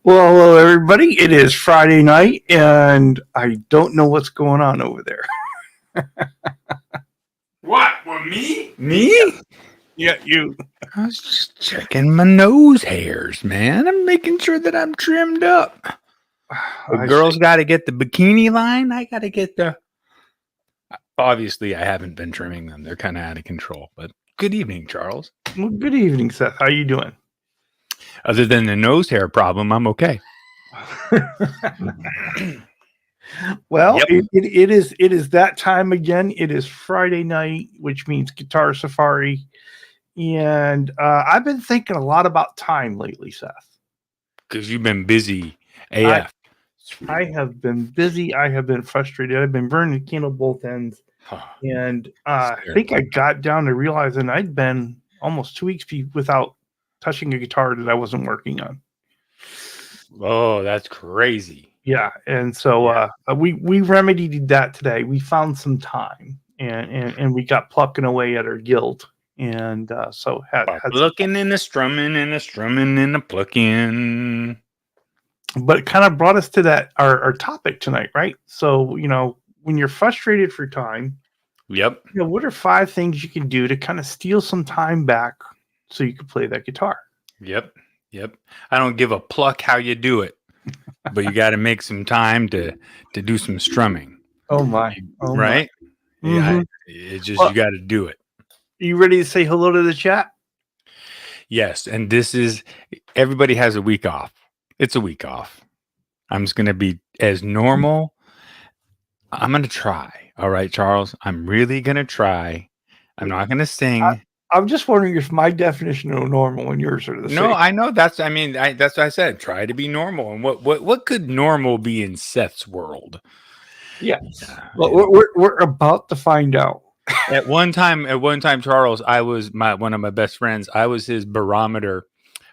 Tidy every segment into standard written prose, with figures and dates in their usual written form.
Well, hello everybody. It is Friday night, and I don't know what's going on over there. What? Well, me? Me? Yeah, you. I was just checking my nose hairs, man. I'm making sure that I'm trimmed up. The girls got to get the bikini line. I got to get the. Obviously, I haven't been trimming them. They're kind of out of control. But good evening, Charles. Well, good evening, Seth. How you doing? Other than the nose hair problem, I'm okay. Well, Yep. it is that time again. It is Friday night, which means Guitar Safari, and I've been thinking a lot about time lately, Seth. Because you've been busy AF. I have been busy. I have been frustrated. I've been burning the candle both ends, and I think I got down to realizing I'd been almost 2 weeks without touching a guitar that I wasn't working on. Oh, that's crazy. Yeah, and so we remedied that today. We found some time, and we got plucking away at our guild, and so had plucking and a strumming and a strumming and a plucking. But it kind of brought us to that our topic tonight, right? So when you're frustrated for time, yep. What are 5 things you can do to kind of steal some time back so you can play that guitar? Yep. I don't give a pluck how you do it, but you got to make some time to do some strumming. Oh my! Right? My. Yeah. Mm-hmm. It's just you got to do it. You ready to say hello to the chat? Yes, and this is everybody has a week off. It's a week off. I'm just going to be as normal. I'm going to try. All right, Charles. I'm really going to try. I'm not going to sing. I'm just wondering if my definition of normal and yours are the same. No, I know that's. I mean, that's what I said. Try to be normal. And what could normal be in Seth's world? Yes. Well, we're about to find out. At one time, Charles, I was one of my best friends. I was his barometer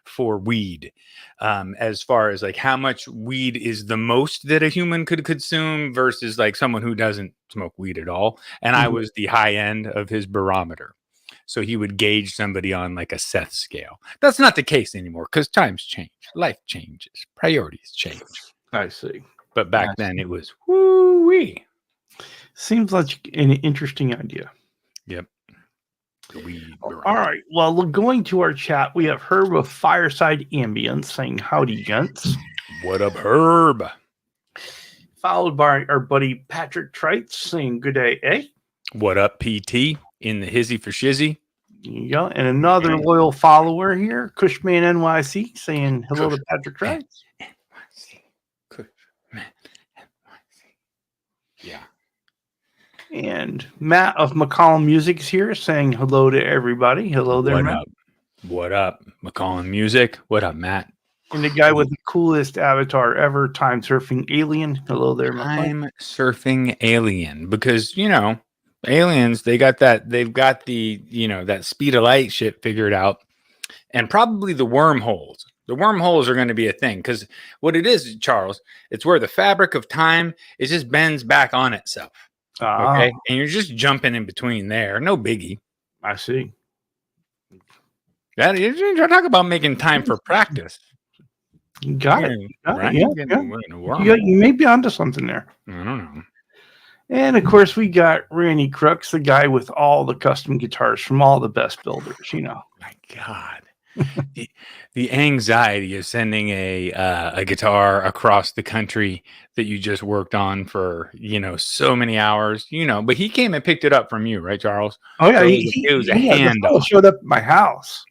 for weed, as far as like how much weed is the most that a human could consume versus like someone who doesn't smoke weed at all. And I was the high end of his barometer. So he would gauge somebody on like a Seth scale. That's not the case anymore because times change, life changes, priorities change. I see. But back then it was woo-wee. Seems like an interesting idea. Yep. All right. Well, going to our chat, we have Herb of Fireside Ambience saying howdy, gents. What up, Herb? Followed by our buddy Patrick Trites saying good day, eh? What up, PT? In the hizzy for shizzy. Yeah, and another loyal follower here, Cushman NYC, saying hello to Patrick Trites. Cushman NYC. Yeah. And Matt of McCollum Music is here saying hello to everybody. Hello there, Matt. What up, McCollum Music? What up, Matt? And the guy with the coolest avatar ever, Time Surfing Alien. Hello there, Matt. Time Surfing Alien. Because, aliens, they've got the, that speed of light shit figured out. And probably the wormholes. The wormholes are going to be a thing. Because what it is, Charles, it's where the fabric of time, it just bends back on itself. Okay, and you're just jumping in between there. No biggie. I see. That you're talking about making time for practice. You got it. Right? Yeah. You may be onto something there. I don't know. And of course, we got Randy Crooks, the guy with all the custom guitars from all the best builders. My God. The anxiety of sending a guitar across the country that you just worked on for so many hours, but he came and picked it up from you, right, Charles? Oh yeah, so it was a handoff. Showed up at my house,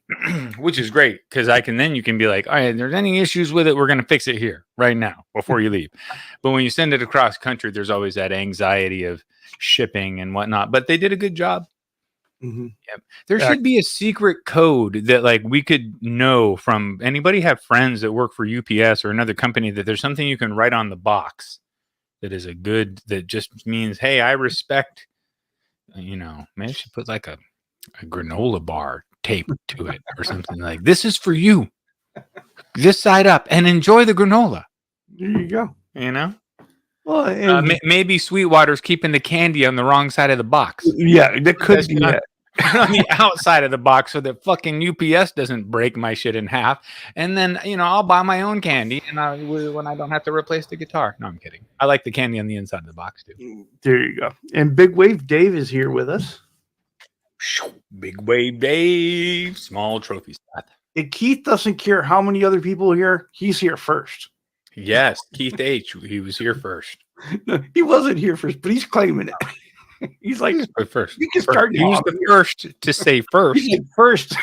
which is great because then you can be like, all right, if there's any issues with it, we're gonna fix it here right now before you leave. But when you send it across country, there's always that anxiety of shipping and whatnot. But they did a good job. Mm-hmm. Yep. There should be a secret code that like we could know from anybody. Have friends that work for UPS or another company that there's something you can write on the box that is that just means, hey, I respect, maybe I should put like a granola bar taped to it or something like this is for you, this side up, and enjoy the granola. There you go. Well, maybe Sweetwater's keeping the candy on the wrong side of the box. Yeah, that could be it. on the outside of the box so that fucking UPS doesn't break my shit in half. And then, I'll buy my own candy when I don't have to replace the guitar. No, I'm kidding. I like the candy on the inside of the box too. There you go. And Big Wave Dave is here with us. Big Wave Dave, small trophy Seth. And Keith doesn't care how many other people are here. He's here first. Yes, Keith H. He was here first. No, he wasn't here first, but he's claiming it. He's like, first. You can start. He was the first to say first. He's like, first.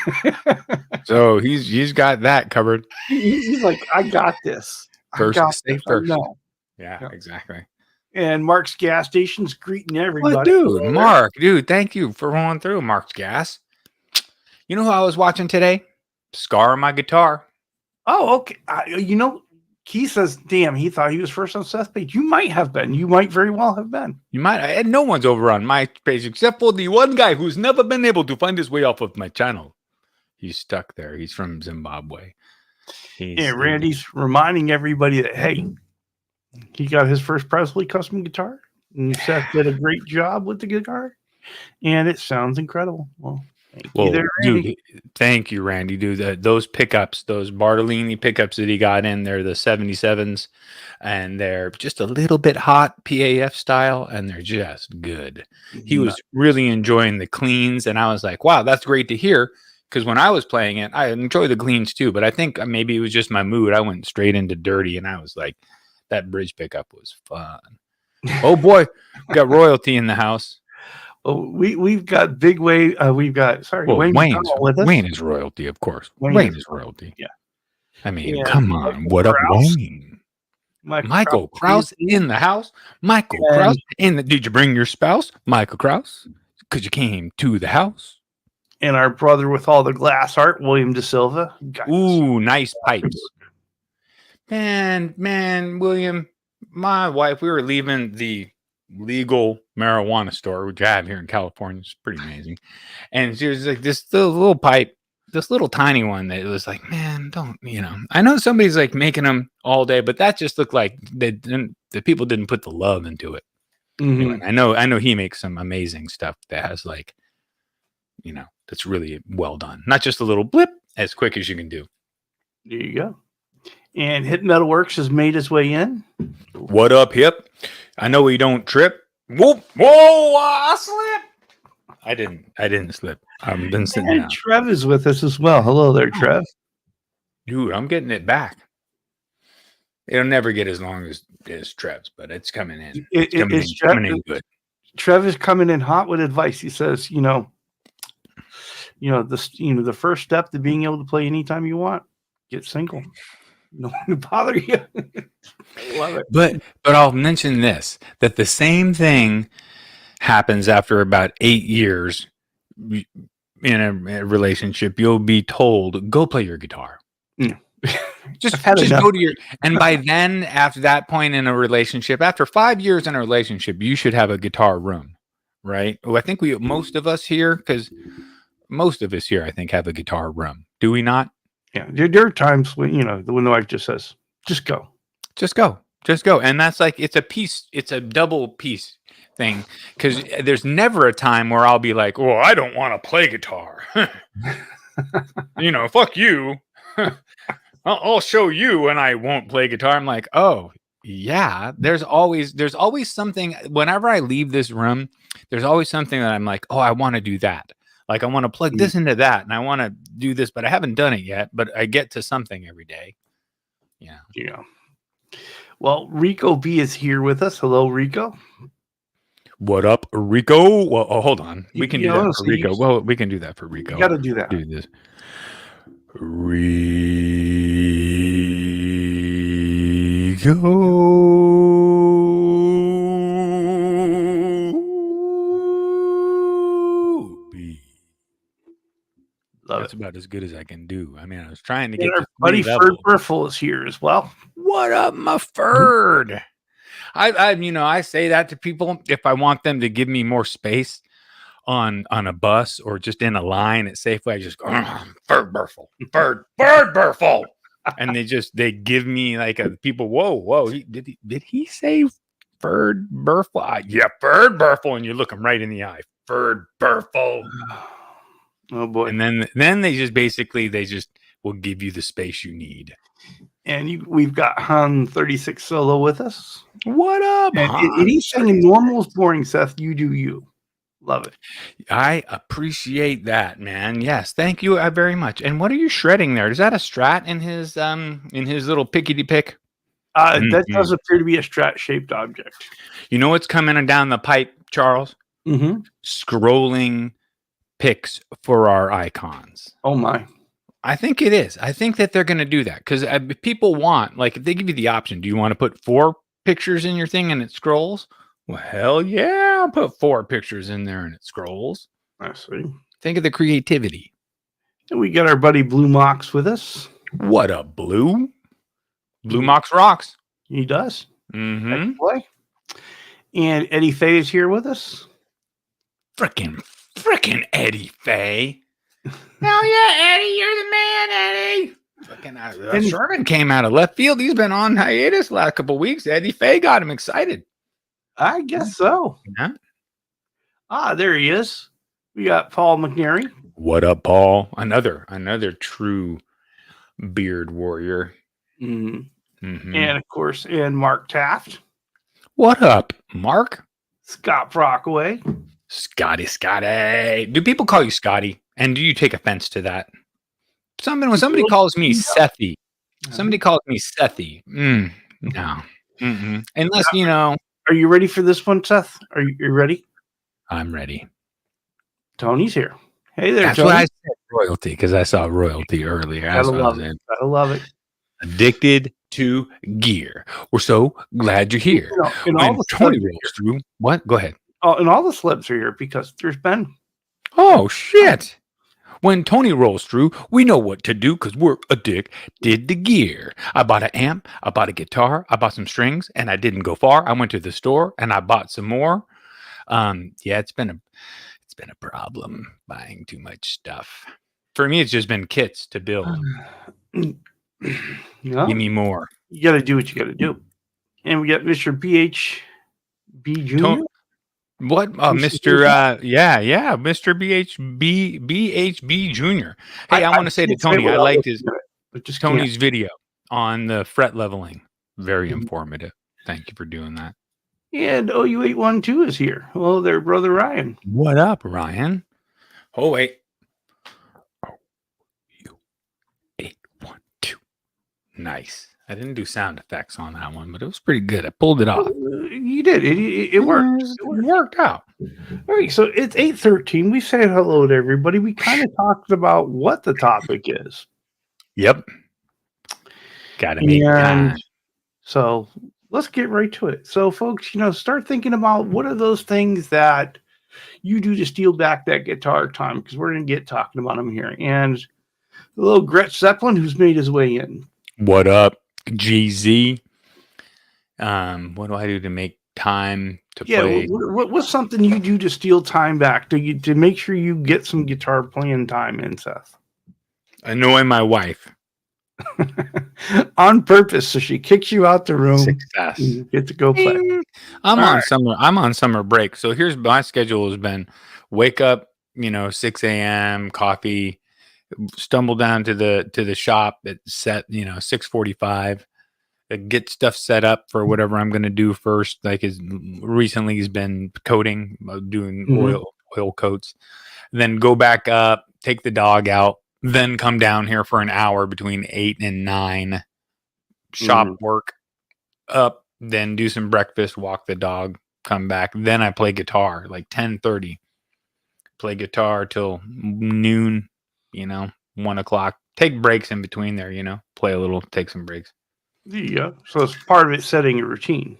So he's got that covered. He's like, I got this. First to say first. No. Yeah, exactly. And Mark's gas station's greeting everybody. What, dude? Mark, dude, thank you for rolling through Mark's Gas. You know who I was watching today? Scar on my guitar. Oh, okay. Keith says, damn, he thought he was first on Seth's page. You might have been. You might very well have been. You might. And no one's over on my page except for the one guy who's never been able to find his way off of my channel. He's stuck there. He's from Zimbabwe. And Randy's reminding everybody that, hey, he got his first Presley custom guitar. And Seth did a great job with the guitar. And it sounds incredible. Well, dude, thank you, Randy. Dude, those pickups, those Bartolini pickups that he got in, they're the 77s, and they're just a little bit hot PAF style, and they're just good. He was really enjoying the cleans, and I was like, wow, that's great to hear. Because when I was playing it, I enjoy the cleans too, but I think maybe it was just my mood. I went straight into dirty, and I was like, that bridge pickup was fun. Oh boy, we got royalty in the house. Oh, we've got Big Wave. Wayne with us. Wayne is royalty, of course. Wayne is royalty. Yeah. I mean, come on. What up, Wayne? Michael Krause in the house. Michael Krause did you bring your spouse, Michael Krause? Because you came to the house. And our brother with all the glass art, William De Silva. Ooh, nice pipes. Man, William, my wife, we were leaving the legal marijuana store, which I have here in California. It's pretty amazing. And she was like, this little pipe, this little tiny one that was like, man, don't, I know somebody's like making them all day, but that just looked like the people didn't put the love into it. Mm-hmm. I know he makes some amazing stuff that has like, that's really well done. Not just a little blip as quick as you can do. There you go. And Hip Metal Works has made his way in. What up, Hip? I know we don't trip. Whoa! I slipped. I didn't slip. I've been sitting down. And Trev is with us as well. Hello there, Trev. Dude, I'm getting it back. It'll never get as long as Trev's, but it's coming in. It's coming in good. Trev is coming in hot with advice. He says, the first step to being able to play anytime you want, get single. No one to bother you. I love it. But I'll mention this, that the same thing happens after about 8 years in a relationship. You'll be told, go play your guitar. Just go to and by then, after that point in a relationship, after 5 years in a relationship, you should have a guitar room, right? Well, I think most of us here, I think, have a guitar room. Do we not? Yeah, there are times when the wife just says, "Just go, just go." And that's like it's a double piece thing, because there's never a time where I'll be like, "Oh, I don't want to play guitar." Fuck you. I'll show you, and I won't play guitar. I'm like, oh yeah. There's always something. Whenever I leave this room, there's always something that I'm like, oh, I want to do that. Like, I want to plug this into that, and I want to do this, but I haven't done it yet. But I get to something every day. Yeah. Well, Rico B is here with us. Hello, Rico. What up, Rico? Well, hold on. We can do that for Rico. Well, we can do that for Rico. You got to do that. Do this. That's about as good as I can do. I mean, I was trying to get our buddy Ferd Burful is here as well. What up, my Ferd? I say that to people if I want them to give me more space on a bus or just in a line at Safeway. I just go, Ferd Burful, Ferd Burful, and they give me like people. Whoa! Did he say Ferd Burful? Yeah, Ferd Burful, and you look him right in the eye. Ferd Burful. Oh boy. And then they just will give you the space you need. And we've got Han 36 Solo with us. What up, And Han? he's saying normal is boring, Seth. You do you. Love it. I appreciate that, man. Yes, thank you very much. And what are you shredding there? Is that a strat in his little pickety pick? That does appear to be a strat-shaped object. You know what's coming down the pipe, Charles? Mm-hmm. Scrolling picks for our icons. Oh my. I think it is. I think that they're going to do that because people want, like, if they give you the option, do you want to put 4 pictures in your thing and it scrolls? Well, hell yeah, I'll put 4 pictures in there and it scrolls. I see. Think of the creativity. And we got our buddy Blue Mox with us. What a Blue Mox rocks. He does. Mm-hmm. Boy. And Eddie Faye is here with us. Frickin' Eddie Faye. Hell yeah, Eddie, you're the man, Eddie. Fucking Sherman came out of left field. He's been on hiatus the last couple of weeks. Eddie Faye got him excited. I guess so. Yeah. There he is. We got Paul McNary. What up, Paul? Another true beard warrior. Mm-hmm. And of course, Mark Taft. What up, Mark? Scott Brockway. Scotty. Do people call you Scotty? And do you take offense to that? When somebody calls me Sethy, somebody calls me Sethy. No. Mm-mm. Unless, Are you ready for this one, Seth? Are you ready? I'm ready. Tony's here. Hey there, That's Tony. why I said royalty, because I saw royalty earlier. Gotta love it. Addicted to gear. We're so glad you're here. When Tony rolls through, what? Go ahead. Oh, and all the celebs are here because there's been. Oh, shit. When Tony rolls through, we know what to do because we're addicted to gear. I bought an amp, I bought a guitar, I bought some strings, and I didn't go far. I went to the store and I bought some more. It's been a problem buying too much stuff. For me, it's just been kits to build. Give me more. You got to do what you got to do. And we got Mr. BHB Jr. What? Mr. Mr. BHB Jr. Hey, I want to say to Tony, I liked Tony's video on the fret leveling. Very informative. Thank you for doing that. And OU812 is here. Hello there, brother Ryan. What up, Ryan? Oh, wait. OU812. Nice. I didn't do sound effects on that one, but it was pretty good. I pulled it off. You did. It worked. It worked out. All right, so it's 8:13. We said hello to everybody. We kind of talked about what the topic is. Yep. Got to make time. So let's get right to it. So, folks, start thinking about what are those things that you do to steal back that guitar time, because we're going to get talking about them here. And the little Gretsch Zeppelin, who's made his way in. What up, GZ? What do I do to make time to play? What's something you do to steal time back to make sure you get some guitar playing time in, Seth? Annoy my wife on purpose, so she kicks you out the room. Success. You get to go play. I'm on summer break, so here's my schedule has been: wake up, 6 a.m. coffee, stumble down to the shop at 6:45. Get stuff set up for whatever I'm going to do first. Like recently he's been coating, doing oil coats. Then go back up, take the dog out, then come down here for an hour between 8 and 9. Shop work up, then do some breakfast, walk the dog, come back. Then I play guitar like 10:30. Play guitar till noon, 1 o'clock. Take breaks in between there, play a little, take some breaks. Yeah, so it's part of it setting a routine.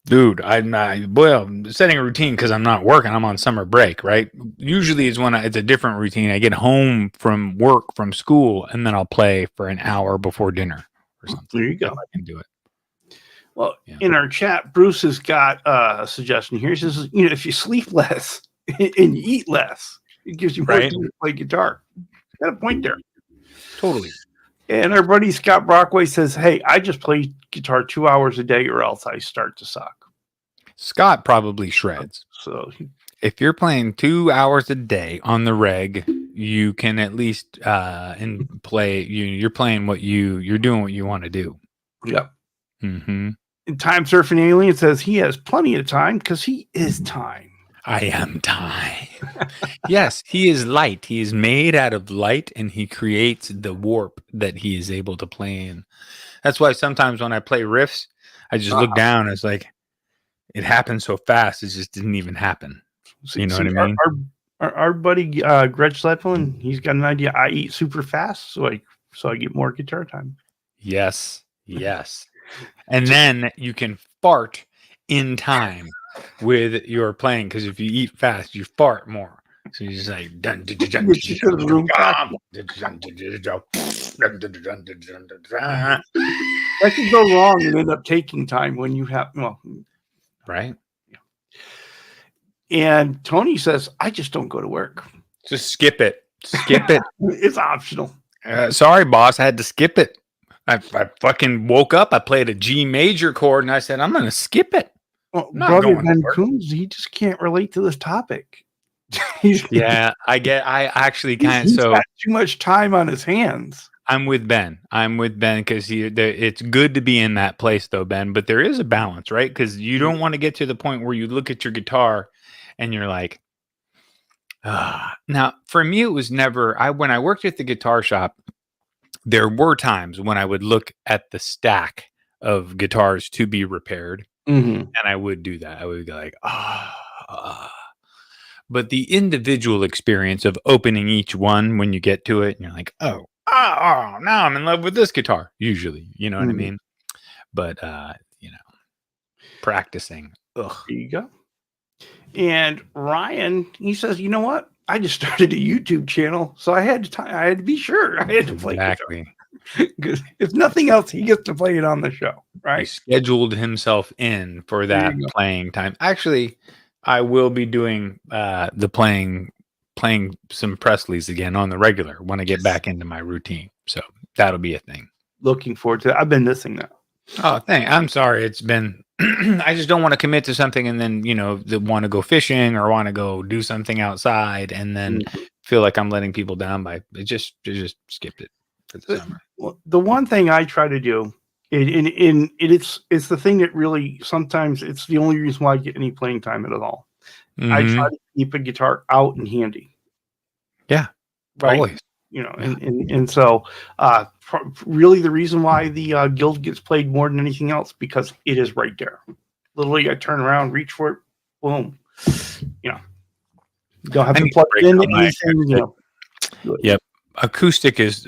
Dude, setting a routine because I'm not working. I'm on summer break, right? Usually it's it's a different routine. I get home from work, from school, and then I'll play for an hour before dinner or something. There you go. I can do it. Well, in our chat, Bruce has got a suggestion here. He says, if you sleep less and you eat less, it gives you more time to play guitar. Got a point there. Totally. And our buddy Scott Brockway says, hey, I just play guitar 2 hours a day or else I start to suck. Scott probably shreds. So if you're playing 2 hours a day on the reg, you can at least and play. You're playing you're doing what you want to do. Yep. Mm-hmm. And Time Surfing Alien says he has plenty of time because he is time. I am time. Yes, he is light. He is made out of light, and he creates the warp that he is able to play in. That's why sometimes when I play riffs, I just look down. It's like it happened so fast; it just didn't even happen. You know what I mean? Our buddy Gretch Zeppelin, he's got an idea. I eat super fast, so I get more guitar time. Yes, and then you can fart in time with your playing, because if you eat fast, you fart more. So you're just like dun, dun, dun, dun, dun, that could go wrong and end up taking time when you have right. And Tony says, I just don't go to work. Just skip it. It's optional. Sorry, boss, I had to skip it. I fucking woke up. I played a G major chord, and I said, I'm going to skip it. Well, brother Ben Coombs, he just can't relate to this topic. Yeah, I actually can't. He's got too much time on his hands. I'm with Ben because it's good to be in that place, though, Ben. But there is a balance, right? Because you don't want to get to the point where you look at your guitar and you're like, Now, for me, it was never. When I worked at the guitar shop, there were times when I would look at the stack of guitars to be repaired, and I would do that. I would be like, But the individual experience of opening each one when you get to it, and you're like, oh, now I'm in love with this guitar. Usually, you know what I mean. But practicing. Ugh. There you go. And Ryan, he says, you know what? I just started a YouTube channel, so I had to be sure I had to play exactly. Because if nothing else, he gets to play it on the show, right? He scheduled himself in for that playing time. Actually, I will be doing the playing some Presleys again on the regular when I get back into my routine. So that'll be a thing. Looking forward to that. I've been missing that. Oh, I'm sorry. It's been. I just don't want to commit to something and then want to go fishing or want to go do something outside and then feel like I'm letting people down by just skipped it for the summer. Well, the one thing I try to do, it's the thing that really sometimes it's the only reason why I get any playing time at all. I try to keep a guitar out and handy. Yeah, right. Always. And so really the reason why the guild gets played more than anything else, because it is right there. Literally, I turn around, reach for it, boom. You don't have to plug in anything. Yep. Acoustic is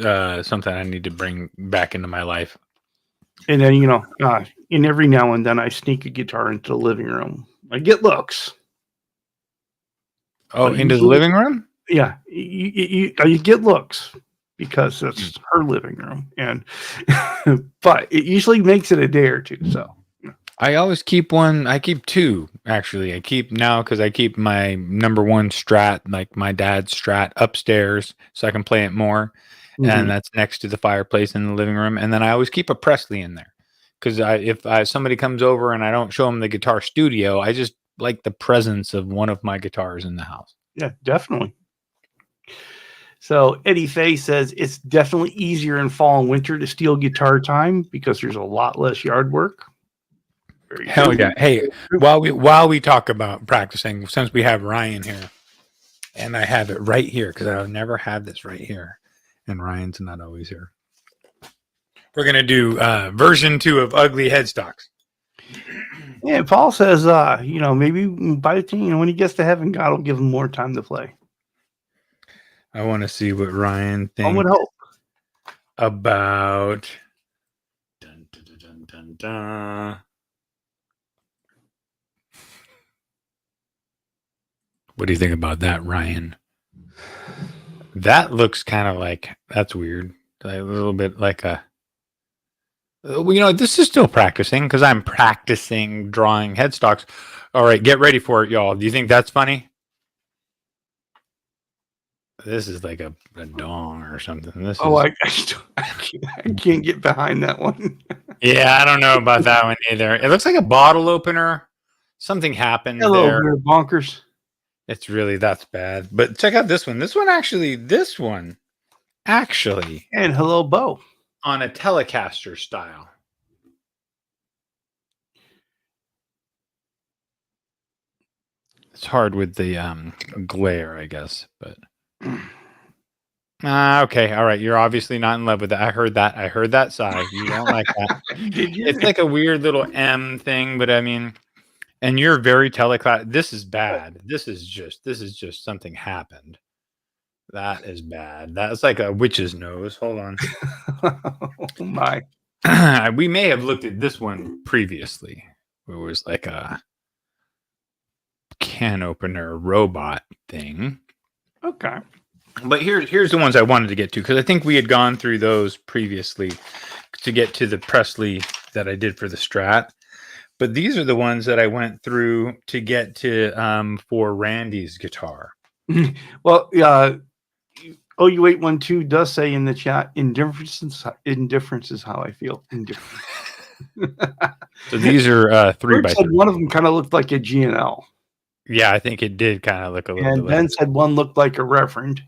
something I need to bring back into my life. And then, in every now and then I sneak a guitar into the living room. I get looks. Oh, into the living room? Yeah, you get looks because that's her living room, and but it usually makes it a day or two. So I always keep one. I keep two actually. I keep now because I keep my number one Strat, like my dad's Strat, upstairs, so I can play it more, and that's next to the fireplace in the living room. And then I always keep a Presley in there because if somebody comes over and I don't show them the guitar studio, I just like the presence of one of my guitars in the house. Yeah, definitely. So Eddie Fay says it's definitely easier in fall and winter to steal guitar time because there's a lot less yard work. Hell yeah. Hey, while we talk about practicing, since we have Ryan here, and I have it right here because I've never had this right here, and Ryan's not always here. We're gonna do version 2 of Ugly Headstocks. Yeah, Paul says, maybe by the time when he gets to heaven, God will give him more time to play. I want to see what Ryan thinks. I would hope about. Dun, dun, dun, dun, dun. What do you think about that, Ryan? That looks kind of like that's weird. Like a little bit like a. This is still practicing because I'm practicing drawing headstocks. All right, get ready for it, y'all. Do you think that's funny? This is like a dong or something. I can't get behind that one. Yeah, I don't know about that one either. It looks like a bottle opener. Something happened Hello, there. bonkers. It's really that's bad. But check out this one. This one actually. And hello, Bo. On a Telecaster style. It's hard with the glare, I guess, but okay, all right. You're obviously not in love with that. I heard that sigh. You don't like that. Did you? It's like a weird little M thing, but I mean, and you're very teleclass. This is bad. This is just something happened. That is bad. That's like a witch's nose. Hold on. Oh my. We may have looked at this one previously. It was like a can opener robot thing. Okay. But here's the ones I wanted to get to, because I think we had gone through those previously to get to the Presley that I did for the Strat. But these are the ones that I went through to get to for Randy's guitar. Well, OU812 does say in the chat, indifference is how I feel. Indifference. So these are 3x3. One of them kind of looked like a GNL. Yeah, I think it did kind of look a little bit. And Ben said one looked like a Reverend.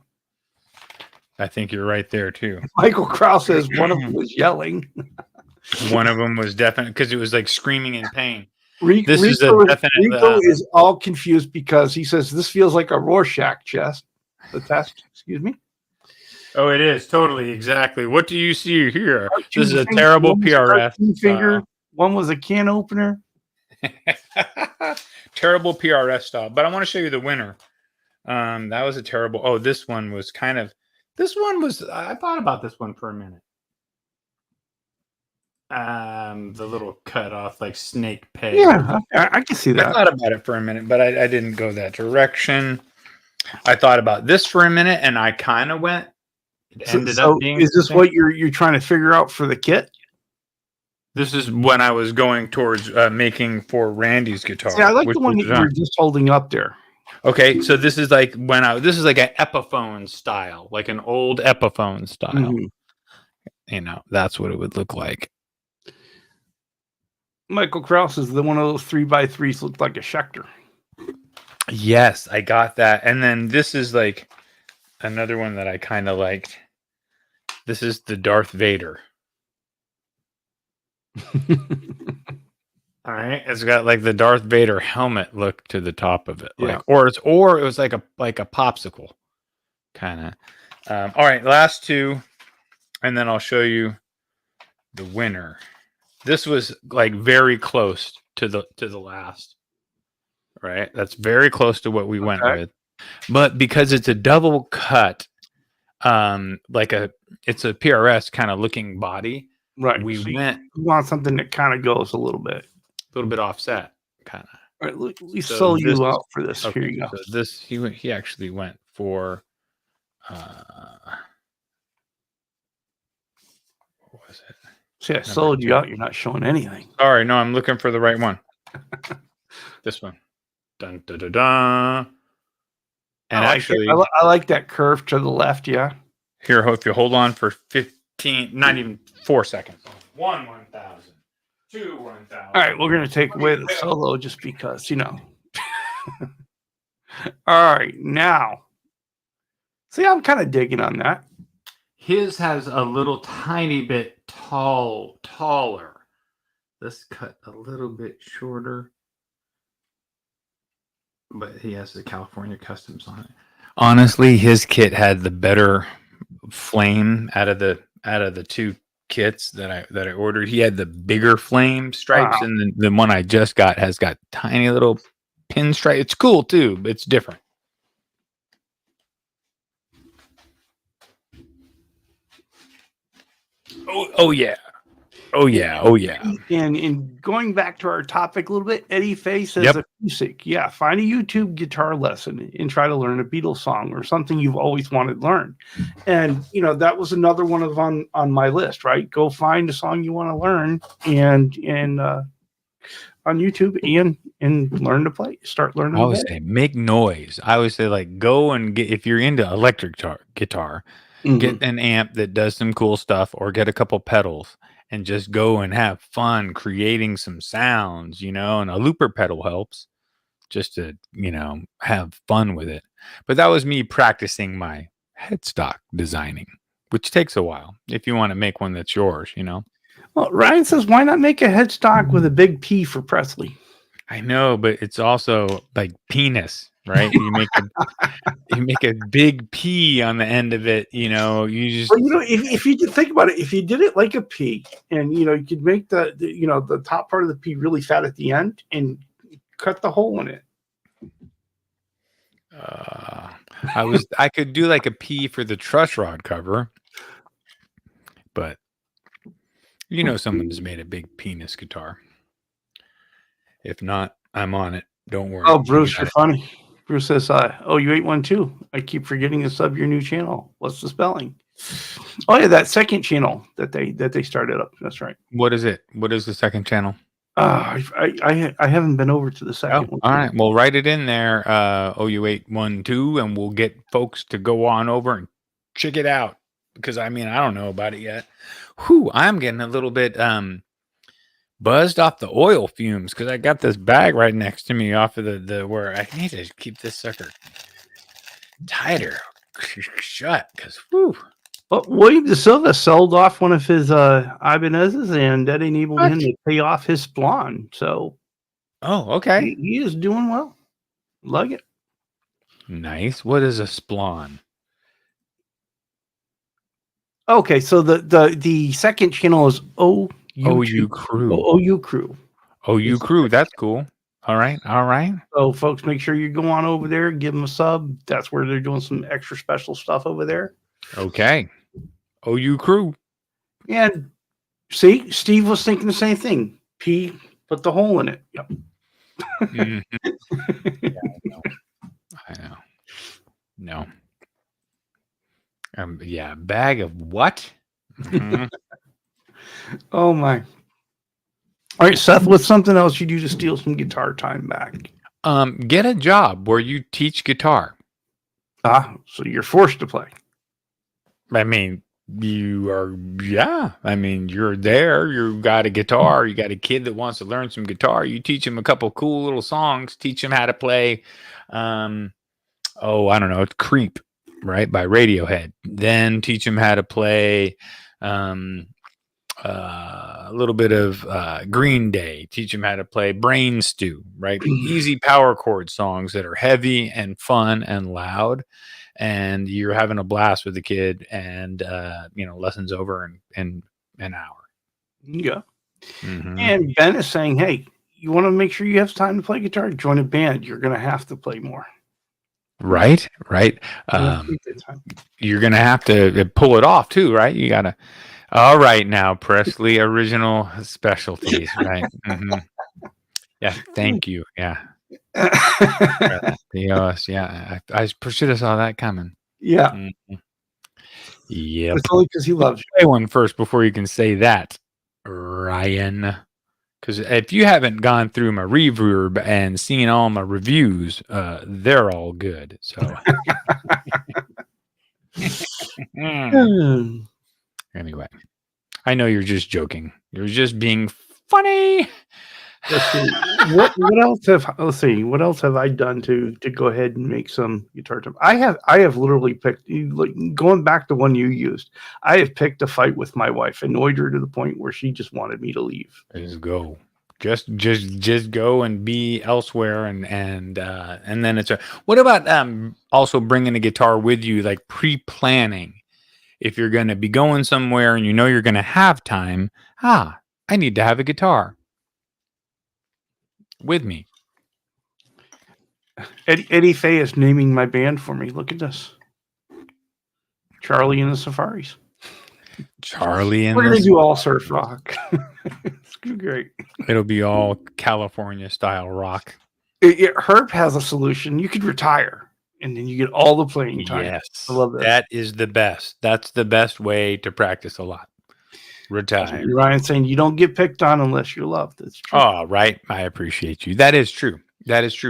I think you're right there too. Michael Krause says one of them was yelling. One of them was definitely, because it was like screaming in pain. Rico is all confused because he says this feels like a Rorschach test. Excuse me. Oh, it is totally exactly. What do you see here? This is a terrible PRS. Finger. One was a can opener. Terrible PRS style. But I want to show you the winner. That was a terrible. Oh, this one was kind of. This one was. I thought about this one for a minute. The little cut off like snake peg. Yeah, I can see that. I thought about it for a minute, but I didn't go that direction. I thought about this for a minute, and I kind of went. It ended up being. Is this what you're trying to figure out for the kit? This is when I was going towards making for Randy's guitar. Yeah, I like the one that you were just holding up there. Okay, so this is like this is like an Epiphone style, like an old Epiphone style. Mm-hmm. You know, that's what it would look like. Michael Krause is one of those 3x3s looked like a Schecter. Yes, I got that. And then this is like another one that I kind of liked. This is the Darth Vader. All right, it's got like the Darth Vader helmet look to the top of it, like, or it was like a popsicle, kind of. All right, last two, and then I'll show you the winner. This was like very close to the last, right? That's very close to what we went with, but because it's a double cut, it's a PRS kind of looking body, right? We you want something that kind of goes a little bit offset, kind of. All right, we sold you out for this. Okay, here you go. So this he actually went for. What was it? See, I sold you out. You're not showing anything. All right, no, I'm looking for the right one. This one. Dun dun dun dun. And actually, I like that curve to the left. Yeah. Here, if you hold on for 15, not even 4 seconds. 1,000. 2 1,000. All right, we're gonna take away the solo just because, you know. All right, now. See, I'm kind of digging on that. His has a little tiny bit taller. This cut a little bit shorter, but he has the California Customs on it. Honestly, his kit had the better flame out of the two kits that I ordered. He had the bigger flame stripes, and the one I just got has got tiny little pinstripe. It's cool too, but it's different. Oh yeah. And in going back to our topic a little bit, Eddie Fay says acoustic. Yeah, find a YouTube guitar lesson and try to learn a Beatles song or something you've always wanted to learn. And you know, that was another one of on my list, right? Go find a song you want to learn and on YouTube and learn to play. Start learning. I always say make noise. I always say like go and get, if you're into electric guitar, get an amp that does some cool stuff, or get a couple pedals and just go and have fun creating some sounds, you know, and a looper pedal helps. just to, have fun with it. But that was me practicing my headstock designing, which takes a while if you want to make one that's yours, Well, Ryan says, why not make a headstock with a big P for Presley? I know, but it's also like penis, right? You make a big P on the end of it, you just. Well, if you think about it, if you did it like a P, and you could make the top part of the P really fat at the end and cut the hole in it. I could do like a P for the truss rod cover, but someone's made a big penis guitar. If not, I'm on it. Don't worry. Oh, Bruce, you're funny. Bruce says, "Oh, you ate one too. I keep forgetting to sub your new channel. What's the spelling?" Oh yeah, that second channel that they started up. That's right. What is it? What is the second channel? I haven't been over to the second one. All right, well, write it in there. OU812, and we'll get folks to go on over and check it out. Because I don't know about it yet. Whew, I'm getting a little bit buzzed off the oil fumes because I got this bag right next to me off of the where I need to keep this sucker tighter shut because whew. But William De Silva sold off one of his Ibanez's, and that enabled him to pay off his Splon. So, okay, he is doing well. Like it. Nice. What is a Splon? Okay, so the second channel is OU Crew. OU Crew. OU Crew. That's cool. All right. So, folks, make sure you go on over there, give them a sub. That's where they're doing some extra special stuff over there. Okay. OU Crew. And see, Steve was thinking the same thing. P, put the hole in it. Yep. Mm-hmm. Yeah, I know. No. Yeah, bag of what? Mm-hmm. Oh my. All right, Seth, what's something else you do to steal some guitar time back? Get a job where you teach guitar. So you're forced to play. You are, yeah. You're there. You got a guitar. You got a kid that wants to learn some guitar. You teach him a couple cool little songs. Teach him how to play. I don't know. It's Creep, right, by Radiohead. Then teach him how to play a little bit of Green Day. Teach him how to play Brain Stew, right? Easy power chord songs that are heavy and fun and loud. And you're having a blast with the kid, and lessons over in an hour. Yeah. Mm-hmm. And Ben is saying, hey, you want to make sure you have time to play guitar? Join a band. You're going to have to play more. Right. You're going to have to pull it off too, right? You got to. All right, now Presley original specialties, right? Mm-hmm. Yeah. Thank you. Yeah. Yes, yeah. I should have saw that coming. Yeah. Mm-hmm. Yeah. It's only because he loves you. Say one first before you can say that, Ryan. Because if you haven't gone through my reverb and seen all my reviews, they're all good. So anyway, I know you're just joking. You're just being funny. Let's see. What else have I done to go ahead and make some guitar time? I have literally picked, like, going back to one you used. I have picked a fight with my wife, annoyed her to the point where she just wanted me to leave. Just go. Just go and be elsewhere, and then it's what about also bringing a guitar with you, like pre-planning if you're going to be going somewhere and you're going to have time. I need to have a guitar with me. Eddie Fay is naming my band for me. Look at this. Charlie and the Safaris. Charlie and we're going to do all surf rock. It's great. It'll be all California style rock. Herb has a solution. You could retire and then you get all the playing time. Yes. I love that. That is the best. That's the best way to practice a lot. Retire. Ryan saying you don't get picked on unless you're loved. That's true. Oh, right. I appreciate you. That is true.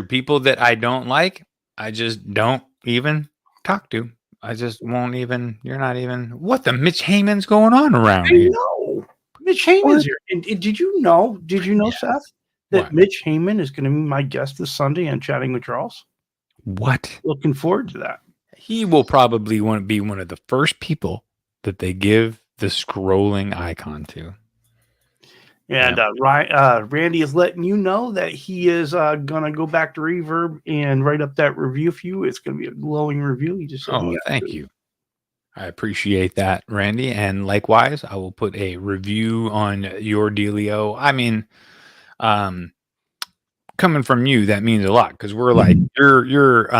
People that I don't like, I just don't even talk to. I just won't even. You're not even. What the Mitch Heyman's going on around here? No, Mitch Heyman's here. And did you know? Seth? that What? Mitch Heyman is going to be my guest this Sunday on Chatting with Charles. What? Looking forward to that. He will probably want to be one of the first people that they give the scrolling icon to. And Randy is letting you know that he is going to go back to Reverb and write up that review for you. It's going to be a glowing review. He just said, thank you. I appreciate that, Randy. And likewise, I will put a review on your dealio. I mean, coming from you, that means a lot because we're like, you're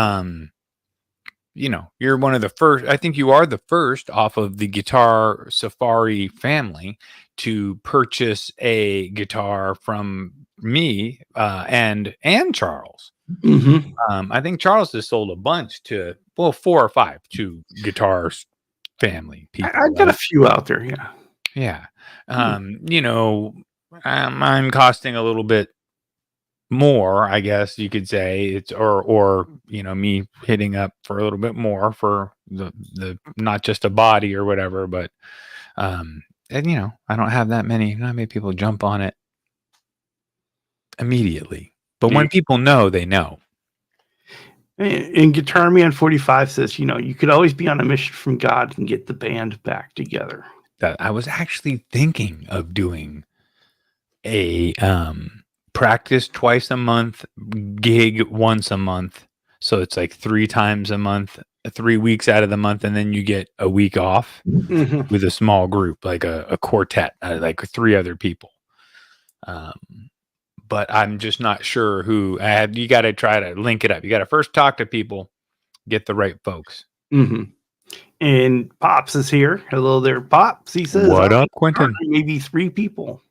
one of the first. I think you are the first off of the Guitar Safari family to purchase a guitar from me and Charles. Mm-hmm. I think Charles has sold a bunch to 4 or 5 to Guitars family people. I've got a few out there. Yeah. Mine costing a little bit more, I guess you could say. It's or me hitting up for a little bit more for the not just a body or whatever, but and I don't have that many. Not many people jump on it immediately, but when people know, they know. And Guitar Man 45 says, you could always be on a mission from God and get the band back together. I was actually thinking of doing a practice twice a month, gig once a month. So it's like 3 times a month, 3 weeks out of the month, and then you get a week off with a small group, like a quartet, like 3 other people. But I'm just not sure who. You got to try to link it up. You got to first talk to people, get the right folks. Mm-hmm. And Pops is here. Hello there, Pops. He says, "What up, Quentin?" Maybe 3 people.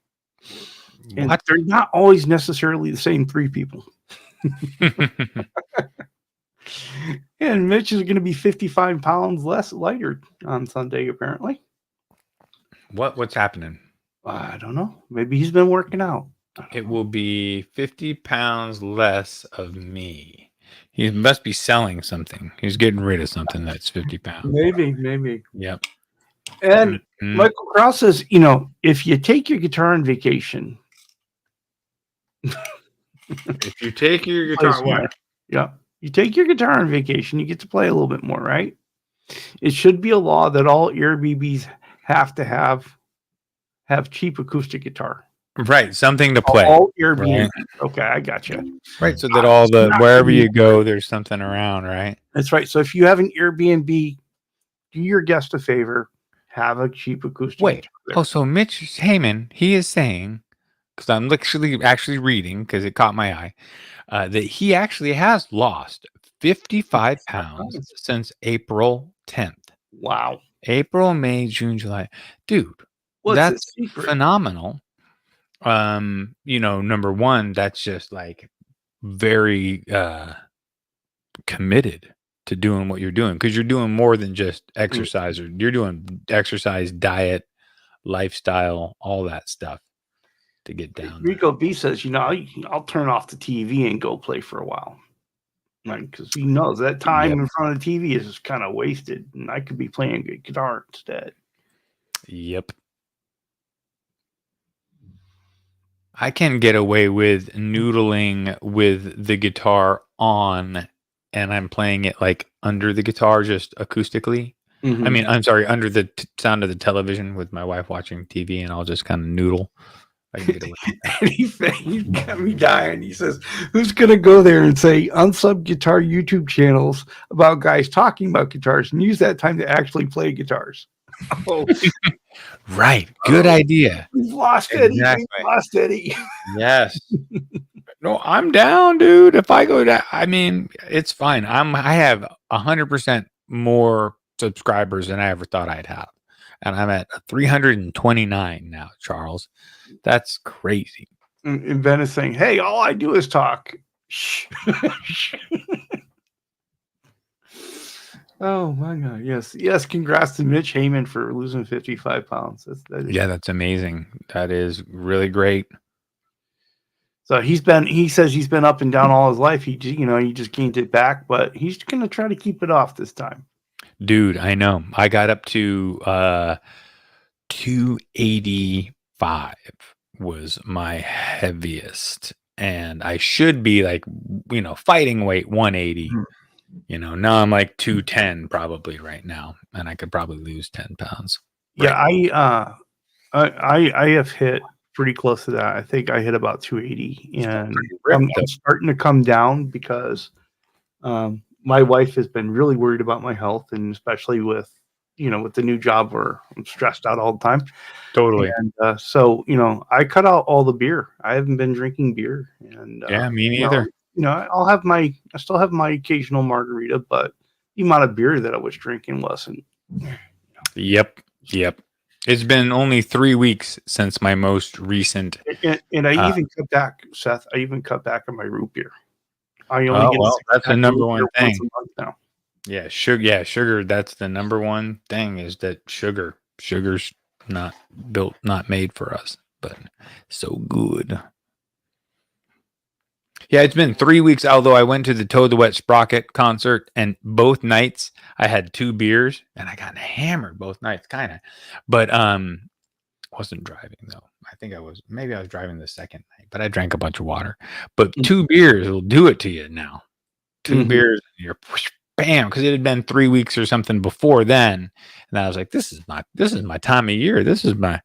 And they're not always necessarily the same 3 people. And Mitch is going to be 55 pounds lighter on Sunday, apparently. What's happening? I don't know. Maybe he's been working out. It will be 50 pounds less of me. He must be selling something. He's getting rid of something that's 50 pounds. Maybe. Yep. And Michael Krause says, if you take your guitar on vacation. If you take your guitar, you take your guitar on vacation, you get to play a little bit more, right? It should be a law that all Airbnbs have to have cheap acoustic guitar. Right, something to play. All Airbnb. Right? Okay, I got you. Right, so that wherever you go, there's something around, right? That's right. So if you have an Airbnb, do your guest a favor, have a cheap acoustic guitar. So Mitch Heyman, he is saying, because I'm actually reading, because it caught my eye, that he actually has lost 55 pounds since April 10th. Wow. April, May, June, July. Dude, that's phenomenal. Number one, that's just like very committed to doing what you're doing, because you're doing more than just exercise, or you're doing exercise, diet, lifestyle, all that stuff to get down. Rico B says, I'll turn off the TV and go play for a while. Right, because he knows that time in front of the TV is kind of wasted, and I could be playing good guitar instead. Yep. I can get away with noodling with the guitar on, and I'm playing it like under the guitar, just acoustically. I mean, I'm sorry, under the sound of the television with my wife watching TV, and I'll just kind of noodle. I can get away with that. He got me dying. He says, who's going to go there and say unsub guitar YouTube channels about guys talking about guitars and use that time to actually play guitars? Oh. Right. Good idea. We've lost Eddie. We've lost Eddie. Yes. No, I'm down, dude. If I go down, I mean, it's fine. I have 100% more subscribers than I ever thought I'd have. And I'm at 329 now, Charles. That's crazy. And Ben is saying, hey, all I do is talk. Shh. Oh my God! Yes. Congrats to Mitch Heyman for losing 55 pounds. That's amazing. That is really great. So he says he's been up and down all his life. He just gained it back, but he's going to try to keep it off this time. Dude, I know. I got up to 285 was my heaviest and I should be like, fighting weight 180. Now I'm like 210 probably right now, and I could probably lose 10 pounds. Yeah, I have hit pretty close to that. I think I hit about 280, and I'm starting to come down because my wife has been really worried about my health, and especially with the new job where I'm stressed out all the time. Totally. And so I cut out all the beer. I haven't been drinking beer, and yeah, me neither. I still have my occasional margarita, but the amount of beer that I was drinking wasn't. Yep. It's been only 3 weeks since my most recent. And I even cut back, Seth. I even cut back on my root beer. I only get that's the number one thing. Once a month now. Yeah, sugar. That's the number one thing, is that sugar's not made for us, but so good. Yeah, it's been 3 weeks, although I went to the Toad the Wet Sprocket concert, and both nights I had 2 beers, and I got hammered both nights, kind of. But wasn't driving, though. Maybe I was driving the second night, but I drank a bunch of water. But 2 beers will do it to you now. 2 beers, and you're bam, because it had been 3 weeks or something before then, and I was like, this is my time of year. This is my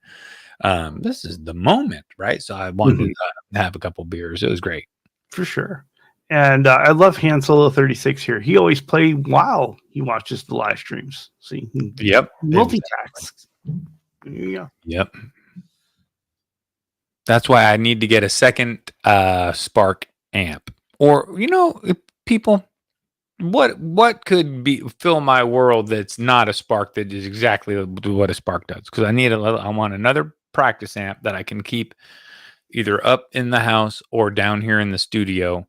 this is the moment, right? So I wanted to have a couple beers. It was great. For sure. And I love Han Solo 36 here. He always plays while he watches the live streams. See, yep, multitasks. Yeah. Yep. That's why I need to get a second Spark amp. Or people, what could fill my world that's not a Spark, that is exactly what a Spark does? Because I want another practice amp that I can keep either up in the house or down here in the studio,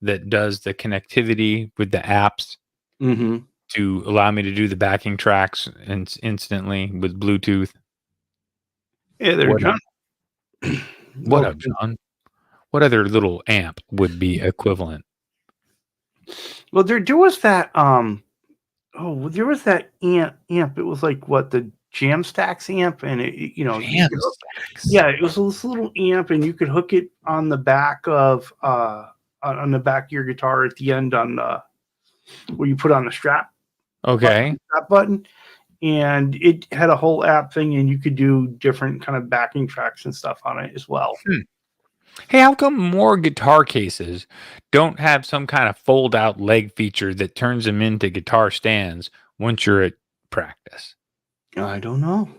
that does the connectivity with the apps to allow me to do the backing tracks instantly with Bluetooth. Yeah, they're John. What up, John? What other little amp would be equivalent? Well, there was that there was that amp. It was like the Jamstacks amp, and it it was this little amp, and you could hook it on the back of your guitar at the end where you put on the strap. Okay. Strap button, and it had a whole app thing, and you could do different kind of backing tracks and stuff on it as well. Hey, how come more guitar cases don't have some kind of fold out leg feature that turns them into guitar stands once you're at practice? I don't know.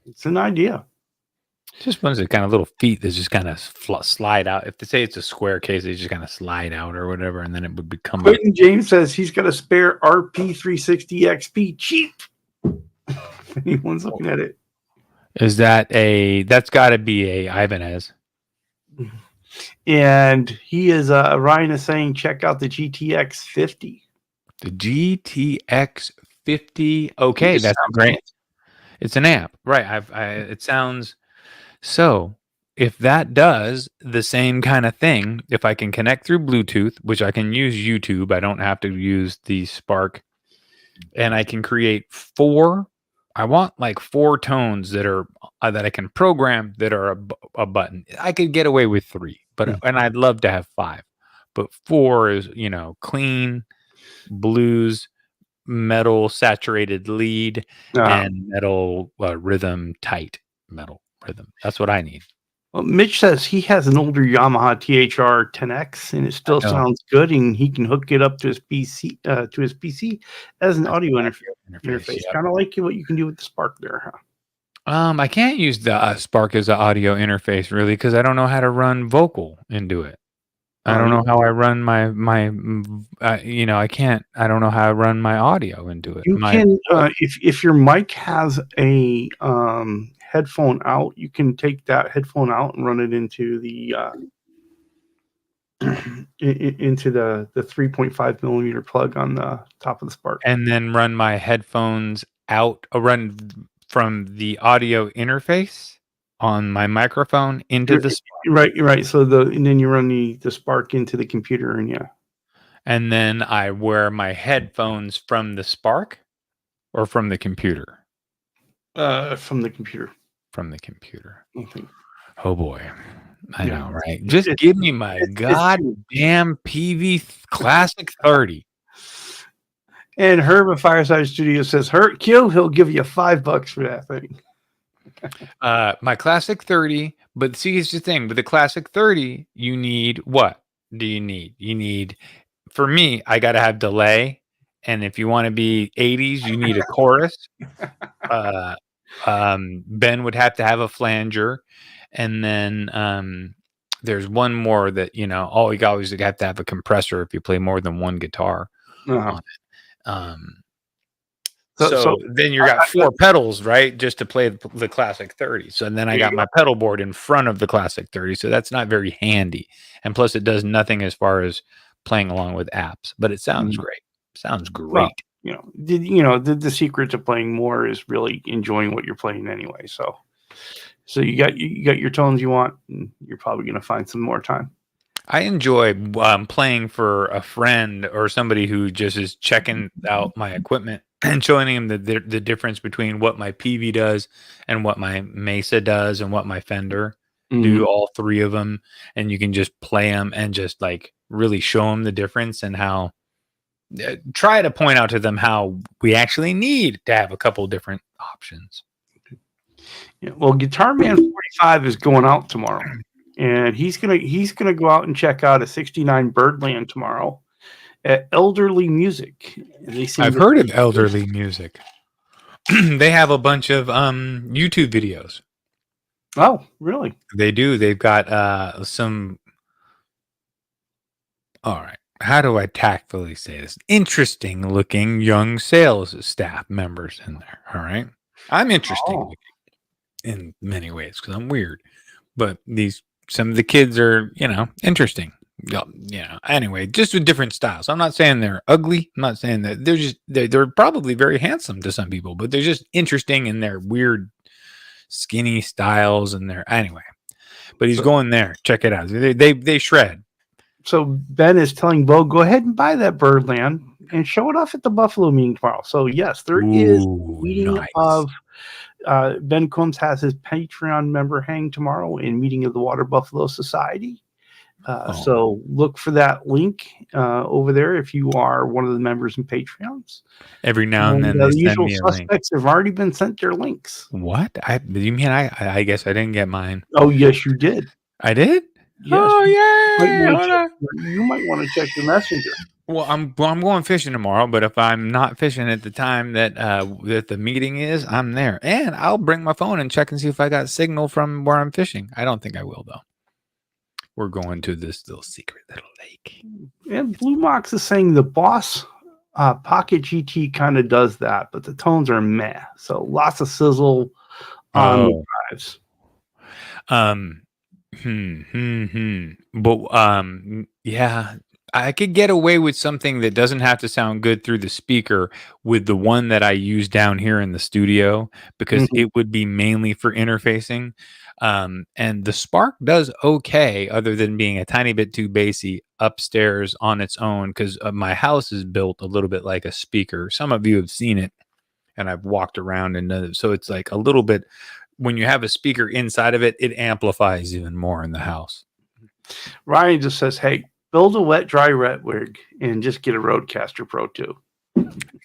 It's an idea. Just ones that kind of little feet that just kind of slide out. If they say it's a square case, they just kind of slide out or whatever, and then it would become. Quentin James says he's got a spare RP360 XP cheap. If anyone's looking at it. Is that's got to be a Ibanez. And he is Ryan is saying check out the GTX 50. The GTX 50. Okay, that's great. It's an amp, right? It sounds so. If that does the same kind of thing, if I can connect through Bluetooth, which I can use YouTube, I don't have to use the Spark, and I can create 4. I want like 4 tones that are that I can program that are a button. I could get away with 3, and I'd love to have 5, but 4 is clean blues, metal saturated lead, and metal rhythm, tight metal rhythm. That's what I need. Well, Mitch says he has an older Yamaha THR 10X, and it still sounds good, and he can hook it up to his PC as an audio interface. Yep. Kind of like what you can do with the Spark there, huh? I can't use the Spark as an audio interface really, because I don't know how to run vocal into it. I don't know how I run my I can't. I don't know how I run my audio into it. You can if your mic has a headphone out, you can take that headphone out and run it into the into the 3.5 millimeter plug on the top of the Spark, and then run my headphones out. Run from the audio interface on my microphone into the Spark. Right. So and then you run the Spark into the computer, and then I wear my headphones from the Spark or from the computer. From the computer. From the computer. Okay. Oh boy. I know, right? Just give me my goddamn PV Classic 30. And Herb at Fireside Studio says, he'll give you $5 for that thing. My Classic 30, but see, here's the thing. With the Classic 30, you need what? Do you need? You need, for me, I got to have delay. And if you want to be 80s, you need a chorus. Ben would have to have a flanger. And then there's one more that, you always have to have a compressor if you play more than one guitar on it. So then you got 4 pedals, right? Just to play the Classic 30. So then I got my pedal board in front of the Classic 30. So that's not very handy. And plus it does nothing as far as playing along with apps, but it sounds great. Sounds great. Well, the secret to playing more is really enjoying what you're playing anyway. So you got your tones you want, and you're probably going to find some more time. I enjoy playing for a friend or somebody who just is checking out my equipment and showing him the difference between what my PV does and what my Mesa does and what my Fender do, all 3 of them. And you can just play them and just like really show them the difference and how try to point out to them how we actually need to have a couple different options. Yeah, well, Guitar Man 45 is going out tomorrow. And he's gonna go out and check out a 69 Birdland tomorrow at Elderly Music. I've heard of Elderly Music. They have a bunch of YouTube videos. Oh, really? They do. They've got some. All right. How do I tactfully say this? Interesting looking young sales staff members in there. All right. I'm interesting in many ways because I'm weird, but some of the kids are, interesting. Anyway, just with different styles. I'm not saying they're ugly. I'm not saying that they're probably very handsome to some people, but they're just interesting in their weird skinny styles and anyway. But he's going there. Check it out. They shred. So Ben is telling Bo, go ahead and buy that Birdland and show it off at the Buffalo meeting tomorrow. So yes, there is a meeting of Ben Combs has his Patreon member hang tomorrow in meeting of the Water Buffalo Society. So look for that link over there if you are one of the members in Patreons. Every now and then the usual suspects have already been sent their links. What? You mean I guess I didn't get mine? Oh yes, you did. I did. Yes. Oh yeah. You might want to check your messenger. Well, I'm going fishing tomorrow, but if I'm not fishing at the time that the meeting is, I'm there, and I'll bring my phone and check and see if I got signal from where I'm fishing. I don't think I will though. We're going to this little secret little lake. And Blue Mox is saying the Boss Pocket GT kind of does that, but the tones are meh. So lots of sizzle on the drives. But yeah, I could get away with something that doesn't have to sound good through the speaker with the one that I use down here in the studio because it would be mainly for interfacing. And the Spark does okay, other than being a tiny bit too bassy upstairs on its own, because my house is built a little bit like a speaker. Some of you have seen it, and I've walked around and so it's like a little bit. When you have a speaker inside of it, it amplifies even more in the house. Ryan just says, hey, build a wet, dry, wet wig and just get a Rodecaster Pro 2.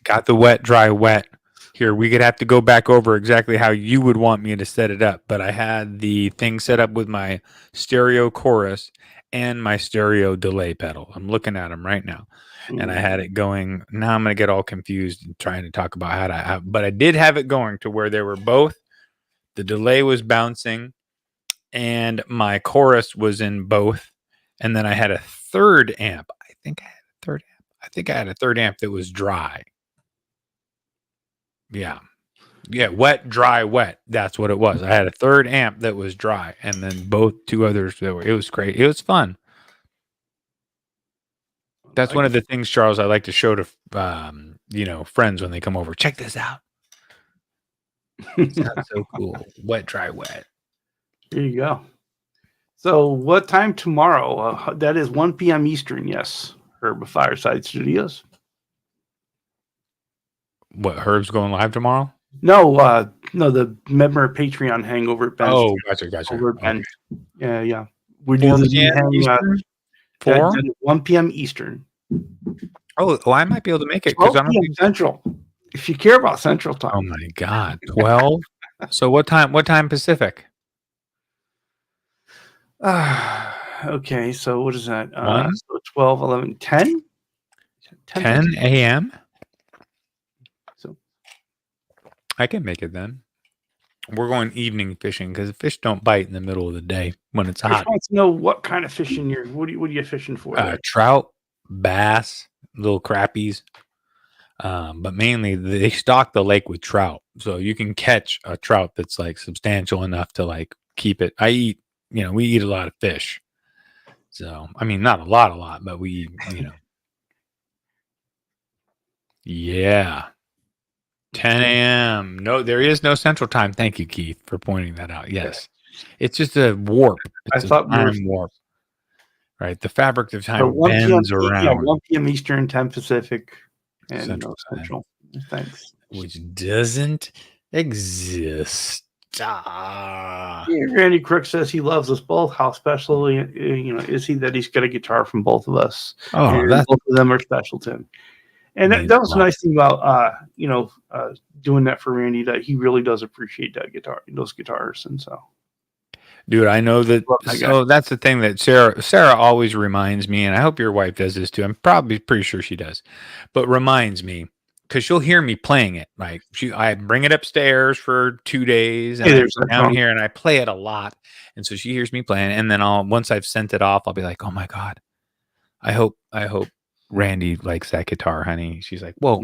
Got the wet, dry, wet. Here, we could have to go back over exactly how you would want me to set it up. But I had the thing set up with my stereo chorus and my stereo delay pedal. I'm looking at them right now. And I had it going. Now I'm going to get all confused and trying to talk about how to. But I did have it going to where they were both. The delay was bouncing and my chorus was in both. And then I had a third amp. I think I had a third amp that was dry. Yeah. Wet, dry, wet. That's what it was. I had a third amp that was dry and then two others that were, it was great. It was fun. That's one of the things, Charles, I like to show to, friends when they come over. Check this out. Sounds so cool. Wet, dry, wet. There you go. So what time tomorrow? That is 1 p.m. Eastern, yes. Herb Fireside Studios. What, Herb's going live tomorrow? No, the member Patreon hangover at Ben's. Oh, gotcha. Over at Ben. Yeah. We 4 do the p.m. Eastern. 4. 1 p.m. Eastern. Oh, I might be able to make it 12 because I don't p.m. think. Central. If you care about Central Oh time. my God, 12. So what time? What time Pacific? Okay, so what is that? 1? So 12, 11, 10? 10 a.m. So I can make it then. We're going evening fishing because fish don't bite in the middle of the day when it's I just hot. want to know what kind of fishing you're. What are you fishing for? There? Trout, bass, little crappies. But mainly they stock the lake with trout, so you can catch a trout that's like substantial enough to like keep it. We eat a lot of fish, so I mean not a lot, but we, yeah. 10 a.m. No, there is no Central Time. Thank you, Keith, for pointing that out. Yes, it's just a warp. It's a time warp, right? The fabric of time 1 p.m. bends around. Yeah, 1 p.m. Eastern, 10 Pacific, and Central no Central. Thanks. Which doesn't exist. Randy Crook says he loves us both. How special, is he that he's got a guitar from both of us? Oh, and both of them are special to him. And that was a nice thing about doing that for Randy, that he really does appreciate those guitars, and so. Dude, I know that. So that's the thing that Sarah always reminds me, and I hope your wife does this too. I'm probably pretty sure she does, but reminds me because she'll hear me playing it. Like I bring it upstairs for 2 days, and I'm down here, and I play it a lot, and so she hears me playing, and then once I've sent it off, I'll be like, "Oh my God, I hope Randy likes that guitar, honey." She's like, "Whoa,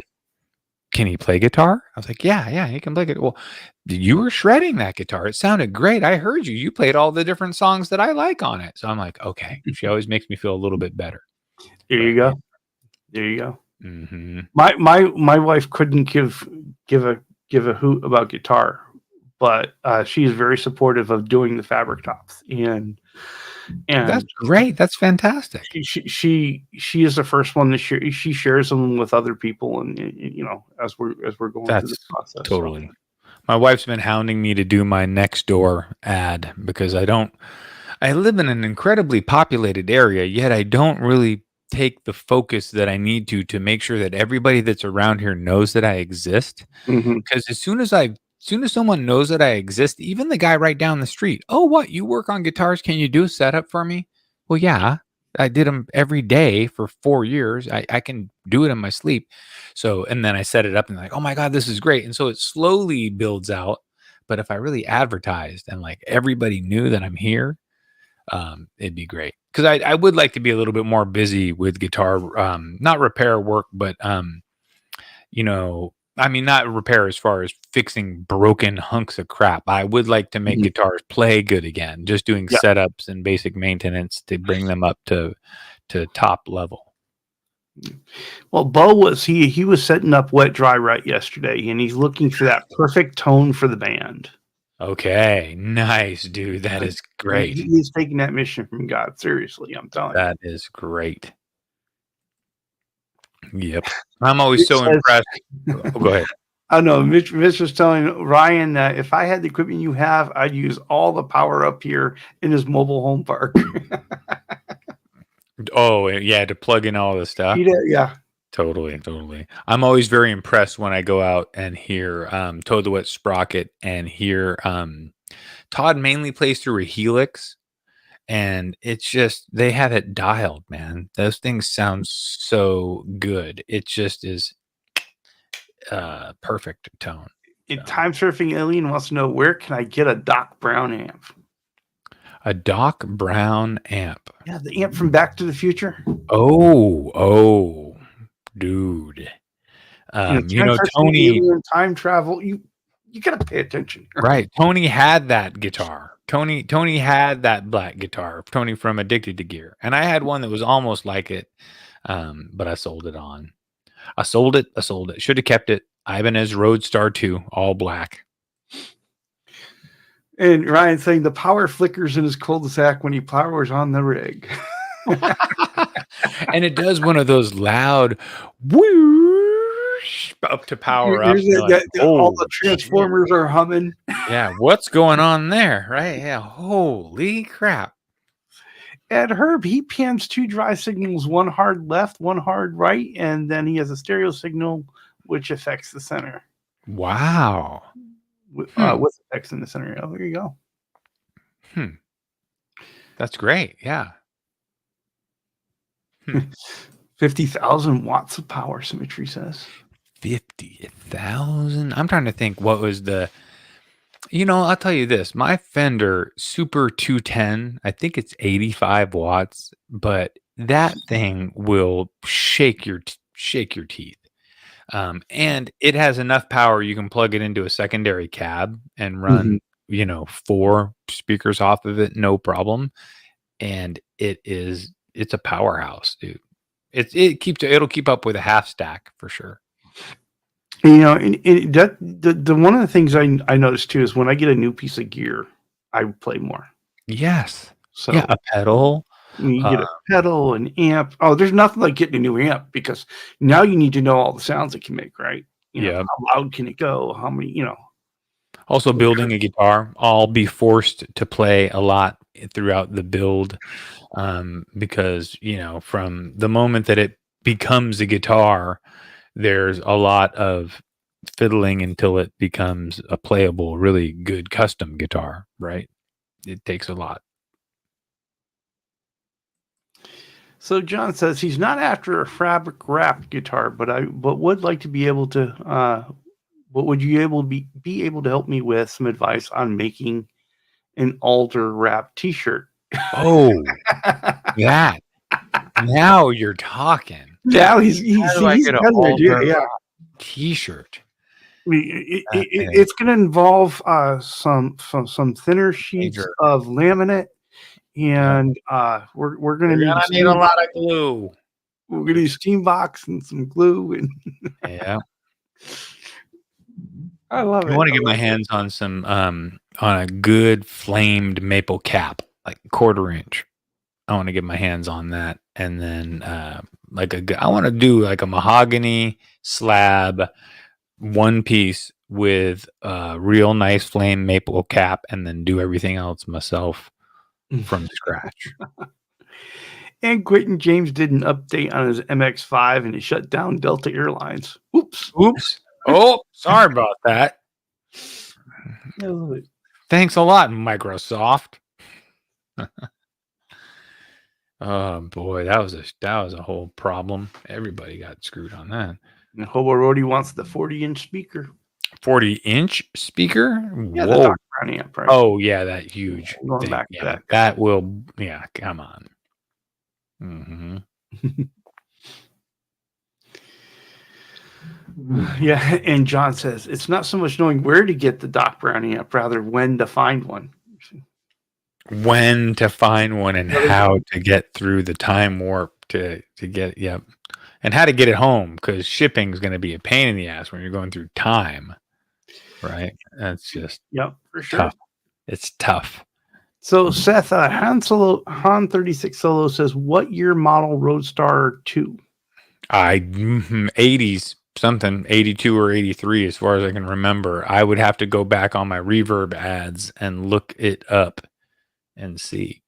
can he play guitar?" I was like, yeah, he can play it. Well, you were shredding that guitar. It sounded great. I heard you. You played all the different songs that I like on it. So I'm like, okay. She always makes me feel a little bit better. There you go. Mm-hmm. My wife couldn't give a hoot about guitar, but she is very supportive of doing the fabric tops, and that's great. That's fantastic. She is the first one to share. She shares them with other people, and as we're going through the process. Totally. So. My wife's been hounding me to do my next door ad because I live in an incredibly populated area, yet I don't really take the focus that I need to make sure that everybody that's around here knows that I exist. Because as soon as someone knows that I exist, even the guy right down the street, "Oh, what? You work on guitars? Can you do a setup for me?" Well, yeah, I did them every day for 4 years. I can do it in my sleep. So, and then I set it up and like, "Oh my God, this is great." And so it slowly builds out. But if I really advertised and like everybody knew that I'm here, it'd be great. Because I would like to be a little bit more busy with guitar, not repair work, but I mean, not repair as far as fixing broken hunks of crap. I would like to make guitars play good again, just doing setups and basic maintenance to bring them up to top level. Well, Bo was he was setting up Wet Dry Right yesterday, and he's looking for that perfect tone for the band. Okay, nice, dude. That is great. He's taking that mission from God seriously. I'm telling you. That is great. Yep. I'm always so impressed. Go ahead. I know Mitch was telling Ryan that if I had the equipment you have, I'd use all the power up here in his mobile home park. Oh, yeah, to plug in all the stuff. Yeah. Totally. I'm always very impressed when I go out and hear Toad the Wet Sprocket and hear Todd mainly plays through a Helix. And it's just, they have it dialed, man. Those things sound so good. It just is perfect tone. Time Surfing Alien wants to know, where can I get a Doc Brown amp? A Doc Brown amp. Yeah, the amp from Back to the Future. Oh, dude. Tony. Time travel. You gotta pay attention. Right. Tony had that guitar. Tony had that black guitar. Tony from Addicted to Gear. And I had one that was almost like it. But I sold it on. I sold it. Should have kept it. Ibanez Roadstar 2, all black. And Ryan saying the power flickers in his cul-de-sac when he powers on the rig. And it does one of those loud whoosh up to power up. All the transformers are humming. Yeah, what's going on there? Right? Yeah. Holy crap. Ed Herb, he pans 2 dry signals, one hard left, one hard right, and then he has a stereo signal which affects the center. Wow. With effects in the center. Oh, there you go. That's great. Yeah. 50,000 watts of power, Symmetry says. 50,000? I'm trying to think what was the... I'll tell you this. My Fender Super 210, I think it's 85 watts, but that thing will shake your teeth. And it has enough power you can plug it into a secondary cab and run, 4 speakers off of it, no problem. And it's a powerhouse, dude. It'll keep up with a half stack for sure. The one of the things I noticed too is when I get a new piece of gear, I play more. Yes. So yeah, a pedal. You get a pedal, an amp. Oh, there's nothing like getting a new amp because now you need to know all the sounds it can make, right? How loud can it go? How many, Also, building a guitar, I'll be forced to play a lot throughout the build because, from the moment that it becomes a guitar, there's a lot of fiddling until it becomes a playable, really good custom guitar, right? It takes a lot. So John says he's not after a fabric wrapped guitar, but would like to be able to. But would you be able to help me with some advice on making an alder wrap T-shirt? Oh, that. Now you're talking. Now he's got an idea. Yeah, T-shirt. It's going to involve some thinner sheets of laminate, and we're going to need a lot of glue. We're going to use steam box and some glue. And yeah, I love it. I want to get my hands on some on a good flamed maple cap, like 1/4 inch. I want to get my hands on that, and then I want to do like a mahogany slab, one piece with a real nice flame maple cap, and then do everything else myself from scratch. And Quentin James did an update on his MX-5 and it shut down Delta Airlines. Oops. Oh, sorry about that. Thanks a lot, Microsoft. Oh boy, that was a whole problem. Everybody got screwed on that. And Hobo Roadie wants the 40-inch speaker. 40-inch speaker? Yeah, the Doc Brown amp, right? Oh yeah, that huge going thing. back to that. That will. Yeah, come on. Mm-hmm. Yeah, and John says it's not so much knowing where to get the Doc Brown amp, rather when to find one. When to find one and how to get through the time warp to get and how to get it home, because shipping is going to be a pain in the ass when you're going through time, right? That's just for sure. Tough. It's tough. So Seth, Han 36 Solo says, what year model Roadstar 2? 80s something, 82 or 83 as far as I can remember. I would have to go back on my Reverb ads and look it up and see.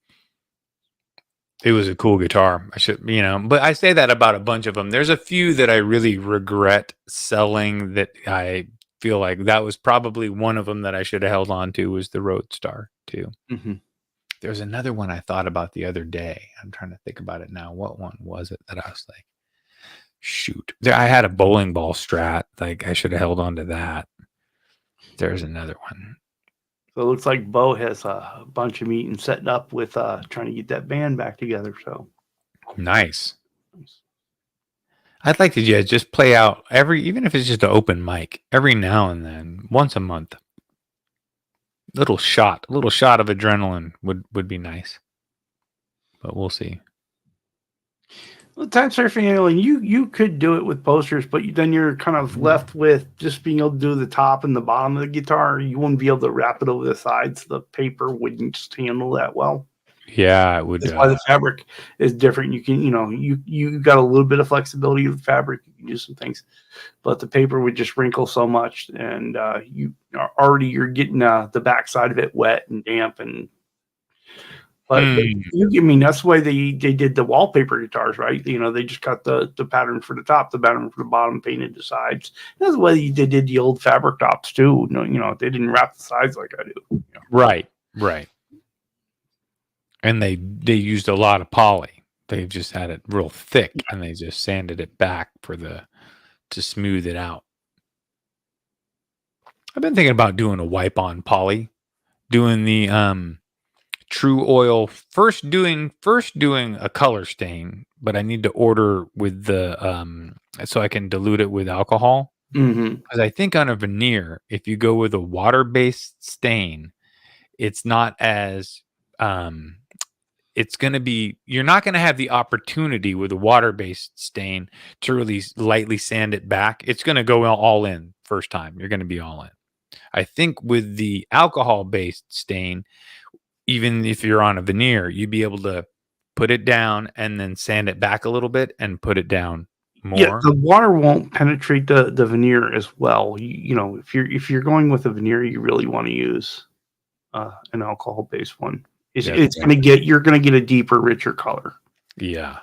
It was a cool guitar. I should, but I say that about a bunch of them. There's a few that I really regret selling that I feel like that was probably one of them that I should have held on to, was the Roadstar too. Mm-hmm. There's another one I thought about the other day. I'm trying to think about it now. What one was it that I was like, shoot, I had a bowling ball Strat. Like I should have held on to that. There's another one. So it looks like Bo has a bunch of meetings setting up with trying to get that band back together. So nice. I'd like to just play out even if it's just an open mic every now and then, once a month. A little shot of adrenaline would be nice. But we'll see. Well, time surfing, you could do it with posters, but then you're kind of left with just being able to do the top and the bottom of the guitar. You wouldn't be able to wrap it over the sides. The paper wouldn't just handle that well. Yeah, it would. That's why the fabric is different. You can, you got a little bit of flexibility with fabric. You can do some things, but the paper would just wrinkle so much, and you're getting the backside of it wet and damp, and But I mean, that's why they did the wallpaper guitars, right? They just got the pattern for the top, the pattern for the bottom, painted the sides. That's the way they did the old fabric tops too. They didn't wrap the sides like I do. Right. And they used a lot of poly. They just had it real thick, and they just sanded it back to smooth it out. I've been thinking about doing a wipe on poly, doing the True Oil first doing a color stain, but I need to order with the so I can dilute it with alcohol. Because I think on a veneer, if you go with a water-based stain, it's not as it's going to be, you're not going to have the opportunity with a water-based stain to really lightly sand it back. It's going to go all in first time. You're going to be all in. I think with the alcohol-based stain, even if you're on a veneer, you'd be able to put it down and then sand it back a little bit and put it down more. Yeah, the water won't penetrate the veneer as well. If you're going with a veneer, you really want to use an alcohol-based one. You're going to get a deeper, richer color. Yeah.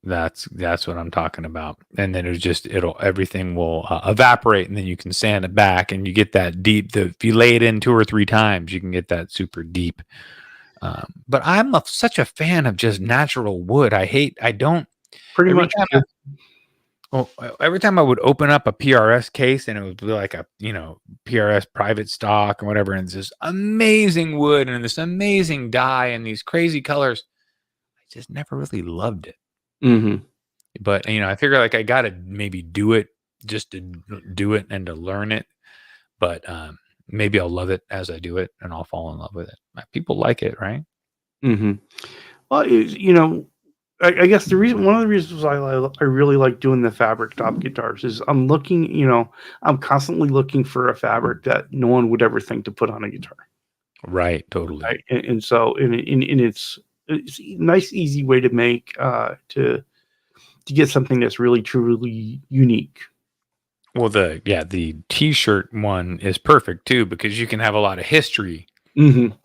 That's what I'm talking about. And then everything will evaporate, and then you can sand it back, and you get that deep. If you lay it in 2 or 3 times, you can get that super deep. But I'm such a fan of just natural wood. Every time I would open up a PRS case, and it would be like a PRS private stock or whatever, and it's this amazing wood and this amazing dye and these crazy colors, I just never really loved it. But I figure like I gotta maybe do it just to do it and to learn it. But maybe I'll love it as I do it, and I'll fall in love with it. People like it, right? Well, I guess one of the reasons I really like doing the fabric top guitars is I'm constantly looking for a fabric that no one would ever think to put on a guitar. Right, totally. Right? And so it's a nice, easy way to make to get something that's really truly unique. Well, the T-shirt one is perfect too, because you can have a lot of history. Mm-hmm.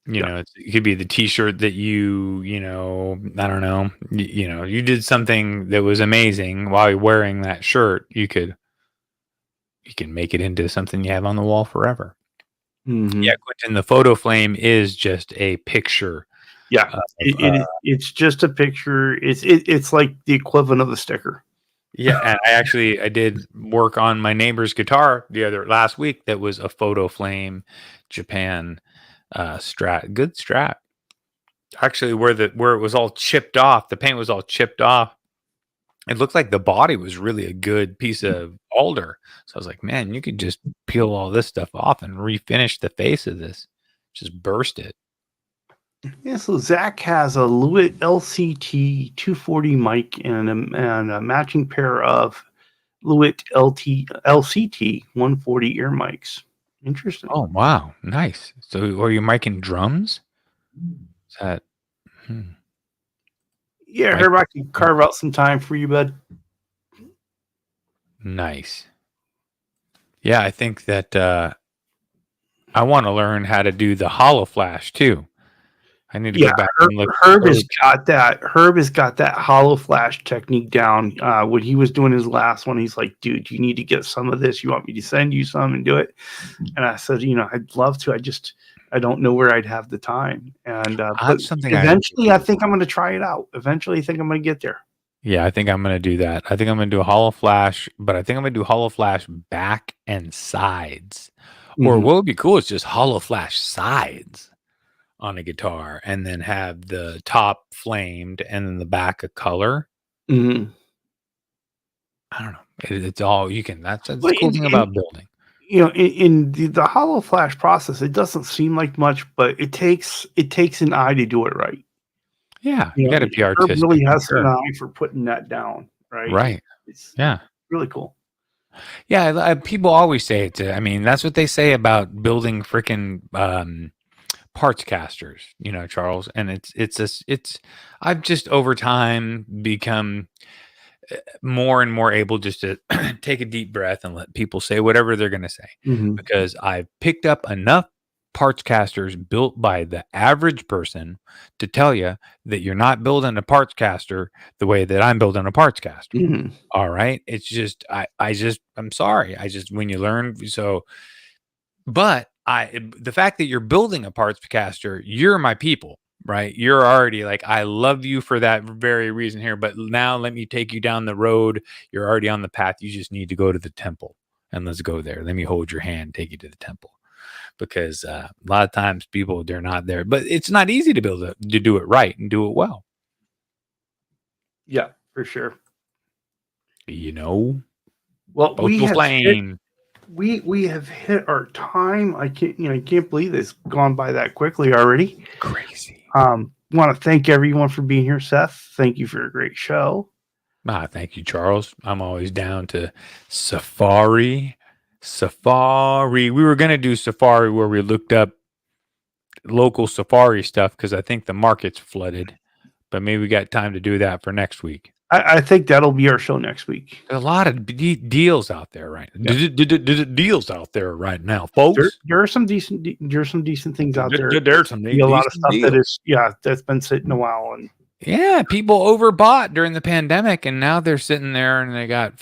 It could be the T-shirt that I don't know, you did something that was amazing while you're wearing that shirt. You can make it into something you have on the wall forever. Yeah, Quentin, the photo flame is just a picture. Yeah, it's just a picture. It's like the equivalent of a sticker. Yeah, and I did work on my neighbor's guitar last week. That was a photo flame Japan Strat, good Strat. Actually, where it was all chipped off, the paint was all chipped off. It looked like the body was really a good piece of alder. So I was like, man, you could just peel all this stuff off and refinish the face of this. Just burst it. Yeah, so Zach has a Lewitt LCT 240 mic and a matching pair of Lewitt LCT 140 ear mics. Interesting. Oh, wow. Nice. So are you miking drums? Is that... Yeah, I heard I can carve out some time for you, bud. Nice. Yeah, I think that I want to learn how to do the hollow flash too. I need to go back and look. Herb has got that hollow flash technique down. When he was doing his last one, he's like, dude, you need to get some of this. You want me to send you some and do it? And I said, I'd love to. I don't know where I'd have the time. And but eventually I think I'm going to try it out. Eventually I think I'm going to get there. Yeah, I think I'm going to do that. I think I'm going to do a hollow flash, but I think I'm going to do hollow flash back and sides. Or what would be cool is just hollow flash sides on a guitar, and then have the top flamed and then the back a color. I don't know. It's all you can. That's the cool thing about building. In the hollow flash process, it doesn't seem like much, but it takes an eye to do it right. Yeah, you got to be artistic. It really has an eye for putting that down, right? Right. It's really cool. Yeah, people always say it. That's what they say about building freaking parts casters, Charles. And it's I've just over time become more and more able just to take a deep breath and let people say whatever they're going to say, because I've picked up enough parts casters built by the average person to tell you that you're not building a parts caster the way that I'm building a parts caster. Mhm. All right. It's just, I'm sorry. When you learn, but the fact that you're building a parts caster, you're my people, right? You're already like, I love you for that very reason here, but now let me take you down the road. You're already on the path. You just need to go to the temple, and let's go there. Let me hold your hand, take you to the temple. Because a lot of times people, they're not there, but it's not easy to to do it right and do it well. Yeah, for sure. Well, we have hit our time. I can't believe it's gone by that quickly already. Crazy. Want to thank everyone for being here, Seth. Thank you for a great show. Thank you, Charles. I'm always down to Safari. We were going to do Safari where we looked up local Safari stuff because I think the market's flooded, but maybe we got time to do that for next week. I think that'll be our show next week. There's a lot of deals out there right now. Deals out there right now, folks. There are some decent things out there. There's some a lot of stuff deals. That's been sitting a while, and people overbought during the pandemic, and now they're sitting there and they got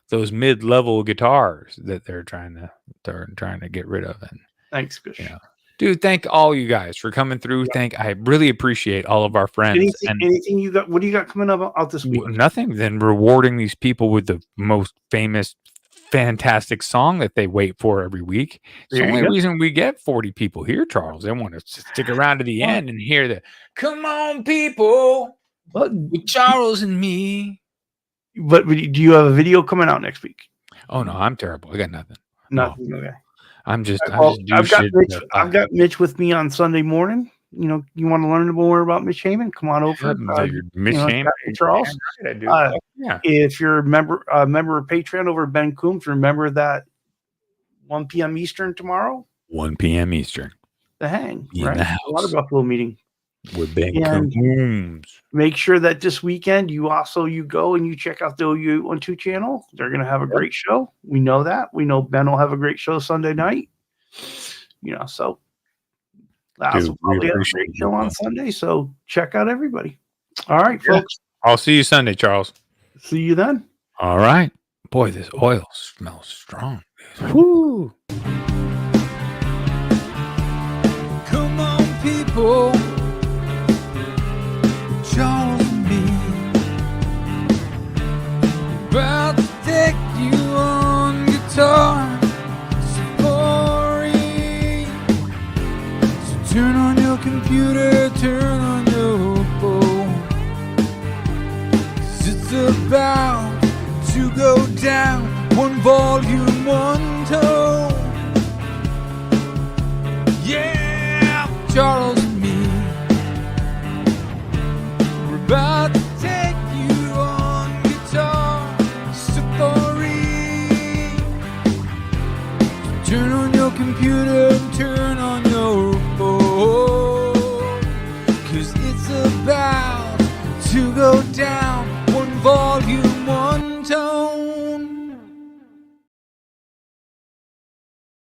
those mid-level guitars that they're trying to get rid of. And thanks, Bish. Dude, thank all you guys for coming through. I really appreciate all of our friends. Anything you got? What do you got coming up out this week? Nothing. Then rewarding these people with the most famous, fantastic song that they wait for every week. It's the only reason we get 40 people here, Charles. They want to stick around to the end and hear the "Come on, people," with Charles and me. But do you have a video coming out next week? Oh no, I'm terrible. I got nothing. Nothing. No. Okay. I've got Mitch with me on Sunday morning. You want to learn more about Mitch Heyman? Come on over. Mitch Heyman, Charles. If you're a member of Patreon over at Ben Coombs, remember that 1 p.m. Eastern tomorrow. 1 p.m. Eastern. The Hang. In right? the house. A lot of Buffalo meeting. With Ben Coombs. Make sure that this weekend you go and you check out the OU12 channel. They're going to have a great show. We know that. We know Ben will have a great show Sunday night. So Laz will probably have a great show on Sunday. So check out everybody. All right, folks. I'll see you Sunday, Charles. See you then. All right. Boy, this oil smells strong. Woo. Come on, people. Charles and me, about to take you on guitar Safari. So turn on your computer, turn on your phone, 'cause it's about to go down. One volume, one tone. Yeah, Charles and me, about to take you on guitar Safari. Turn on your computer, turn on your phone, 'cause it's about to go down. One volume.